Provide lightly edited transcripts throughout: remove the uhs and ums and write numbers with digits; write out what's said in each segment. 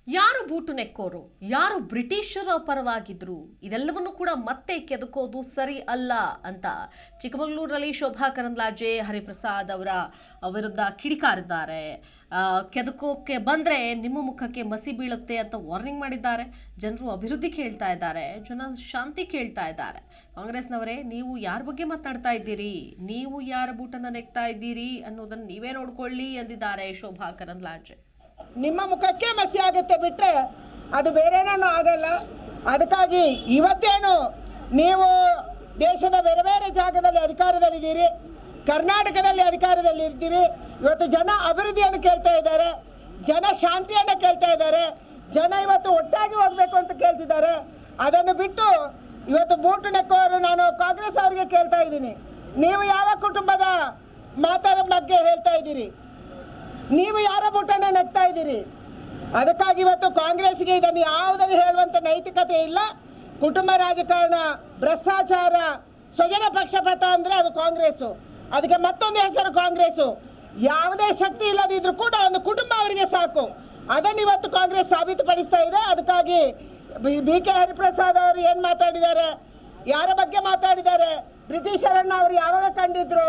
ಯಾರು ಬೂಟು ನೆಕ್ಕೋರು, ಯಾರು ಬ್ರಿಟಿಷರ ಪರವಾಗಿದ್ರು, ಇದೆಲ್ಲವನ್ನು ಕೂಡ ಮತ್ತೆ ಕೆದಕೋದು ಸರಿ ಅಲ್ಲ ಅಂತ ಚಿಕ್ಕಮಗಳೂರಲ್ಲಿ ಶೋಭಾ ಕರಂದ್ಲಾಜೆ ಹರಿಪ್ರಸಾದ್ ಅವರ ವಿರುದ್ಧ ಕಿಡಿಕಾರಿದ್ದಾರೆ. ಕೆದಕೋಕ್ಕೆ ಬಂದ್ರೆ ನಿಮ್ಮ ಮುಖಕ್ಕೆ ಮಸಿ ಬೀಳುತ್ತೆ ಅಂತ ವಾರ್ನಿಂಗ್ ಮಾಡಿದ್ದಾರೆ. ಜನರು ಅಭಿವೃದ್ಧಿ ಕೇಳ್ತಾ ಇದ್ದಾರೆ, ಜನ ಶಾಂತಿ ಕೇಳ್ತಾ ಇದ್ದಾರೆ. ಕಾಂಗ್ರೆಸ್ನವರೇ, ನೀವು ಯಾರ ಬಗ್ಗೆ ಮಾತನಾಡ್ತಾ ಇದ್ದೀರಿ, ನೀವು ಯಾರ ಬೂಟನ್ನು ನೆಕ್ತಾ ಇದ್ದೀರಿ ಅನ್ನೋದನ್ನು ನೀವೇ ನೋಡ್ಕೊಳ್ಳಿ ಎಂದಿದ್ದಾರೆ ಶೋಭಾ ಕರಂದ್ಲಾಜೆ. ನಿಮ್ಮ ಮುಖಕ್ಕೆ ಮಸಿ ಆಗುತ್ತೆ ಬಿಟ್ಟರೆ ಅದು ಬೇರೆನೂ ಆಗಲ್ಲ. ಅದಕ್ಕಾಗಿ ಇವತ್ತೇನು ನೀವು ದೇಶದ ಬೇರೆ ಬೇರೆ ಜಾಗದಲ್ಲಿ ಅಧಿಕಾರದಲ್ಲಿದ್ದೀರಿ, ಕರ್ನಾಟಕದಲ್ಲಿ ಅಧಿಕಾರದಲ್ಲಿ ಇರ್ತೀರಿ. ಇವತ್ತು ಜನ ಅಭಿವೃದ್ಧಿಯನ್ನು ಕೇಳ್ತಾ ಇದ್ದಾರೆ, ಜನ ಶಾಂತಿಯನ್ನು ಕೇಳ್ತಾ ಇದ್ದಾರೆ, ಜನ ಇವತ್ತು ಒಟ್ಟಾಗಿ ಹೋಗಬೇಕು ಅಂತ ಕೇಳ್ತಿದ್ದಾರೆ. ಅದನ್ನು ಬಿಟ್ಟು ಇವತ್ತು ಬೂಟು ನೆಕ್ಕೋರು ನಾನು ಕಾಂಗ್ರೆಸ್ ಅವರಿಗೆ ಕೇಳ್ತಾ ಇದ್ದೀನಿ, ನೀವು ಯಾವ ಕುಟುಂಬದ ಮಾತಾಡ ಬಗ್ಗೆ ಹೇಳ್ತಾ ಇದ್ದೀರಿ, ನೀವು ಯಾರ ಬೂಟನ್ನು ನೆಕ್ತಾ ಇದ್ದೀರಿ? ಅದಕ್ಕಾಗಿ ಇವತ್ತು ಕಾಂಗ್ರೆಸ್ಗೆ ಇದನ್ನು ಯಾವುದನ್ನು ಹೇಳುವಂಥ ನೈತಿಕತೆ ಇಲ್ಲ. ಕುಟುಂಬ ರಾಜಕಾರಣ, ಭ್ರಷ್ಟಾಚಾರ, ಸ್ವಜನ ಪಕ್ಷಪಾತ ಅಂದರೆ ಅದು ಕಾಂಗ್ರೆಸ್ಸು. ಅದಕ್ಕೆ ಮತ್ತೊಂದು ಹೆಸರು ಕಾಂಗ್ರೆಸ್ಸು. ಯಾವುದೇ ಶಕ್ತಿ ಇಲ್ಲದಿದ್ರೂ ಕೂಡ ಒಂದು ಕುಟುಂಬ ಅವರಿಗೆ ಸಾಕು. ಅದನ್ನು ಇವತ್ತು ಕಾಂಗ್ರೆಸ್ ಸಾಬೀತುಪಡಿಸ್ತಾ ಇದೆ. ಅದಕ್ಕಾಗಿ BK ಹರಿಪ್ರಸಾದ್ ಅವರು ಏನು ಮಾತಾಡಿದ್ದಾರೆ, ಯಾರ ಬಗ್ಗೆ ಮಾತಾಡಿದ್ದಾರೆ, ಬ್ರಿಟಿಷರನ್ನು ಅವರು ಯಾವಾಗ ಕಂಡಿದ್ರು,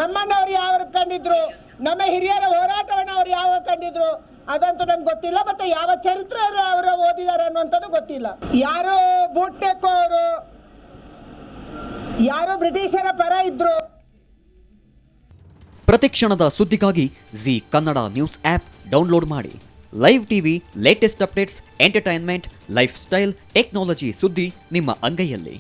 ನಮ್ಮನ್ನು ಅವರು ಯಾವಾಗ ಕಂಡಿದ್ರು, ನಮ್ಮ ಹಿರಿಯರ ಹೋರಾಟವನ್ನು ಅವರು ಯಾವಾಗ ಕಂಡಿದ್ರು, ಅದಂತೂ ನಮ್ಗೆ ಗೊತ್ತಿಲ್ಲ. ಮತ್ತೆ ಯಾವ ಚರಿತ್ರೆ ಅವರು ಓದಿದ್ದಾರೆ ಅನ್ನುವಂಥದ್ದು ಗೊತ್ತಿಲ್ಲ. ಯಾರು ಬೂಟ್ ನೆಕ್ಕೋರು, ಯಾರು ಬ್ರಿಟಿಷರ ಪರ ಇದ್ರು. ಪ್ರತಿಕ್ಷಣದ ಸುದ್ದಿಗಾಗಿ Zee Kannada news app download ಮಾಡಿ. Live TV, latest updates, entertainment, lifestyle, technology ಸುದ್ದಿ ನಿಮ್ಮ ಅಂಗೈಯಲ್ಲಿ.